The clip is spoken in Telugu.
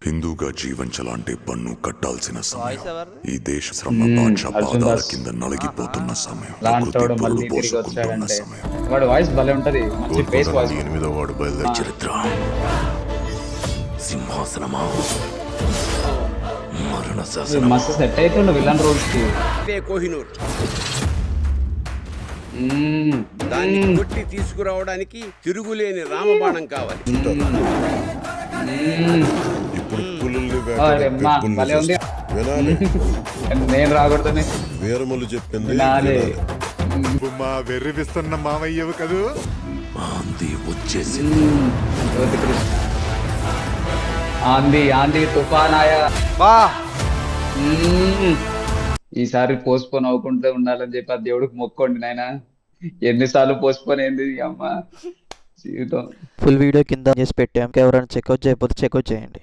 హిందూగా జీవించాలంటే పన్ను కట్టాల్సిన సమయం. ఈ దేశ శ్రమ బాద్షా అర్జున్ పాదాల దాస్ కింద నలిగిపోతున్న సమయం. లాంటోడు ప్రకృతి మళ్ళీ పురుగు తిరిగి పోసుకుంటున్న వచ్చాడంటే సమయం. వాడు వాయిస్ భలే ఉంటది, మంచి ఫేస్ వాయిస్. ఎనిమిదో వాడు బయలుదేరి చరిత్ర సింహాసనమా మరణ శాసనం. మస్తు సెట్ అవుతుండు విలన్ రోల్స్ కి. కోహినూర్ దాన్ని కొట్టి తీసుకురావడానికి తిరుగులేని రామబాణం కావాలి. ఇప్పుడు పులుల్ని అరే అమ్మా, భలే ఉంది. వినాలి. నేను రాకూడదని వీరములు చెప్పింది వినాలి. వినాలి. మా వెర్రివిస్తున్న మావయ్యవు కదూ. ఆంది వచ్చేసింది. జ్యోతి కృష్ణ ఆంది ఆంది తుఫాన్ ఆయా. ఈసారి పోస్ట్పోన్ అవ్వకుండా ఉండాలని చెప్పి ఆ దేవుడికి మొక్కోండి నాయన. ఎన్నిసార్లు పోస్ట్పోన్ అయింది అమ్మ జీవితం. ఫుల్ వీడియో కింద చేసి పెట్టాం, ఎవరైనా చెక్అవుట్ చేయకపోతే చెక్అవుట్ చేయండి.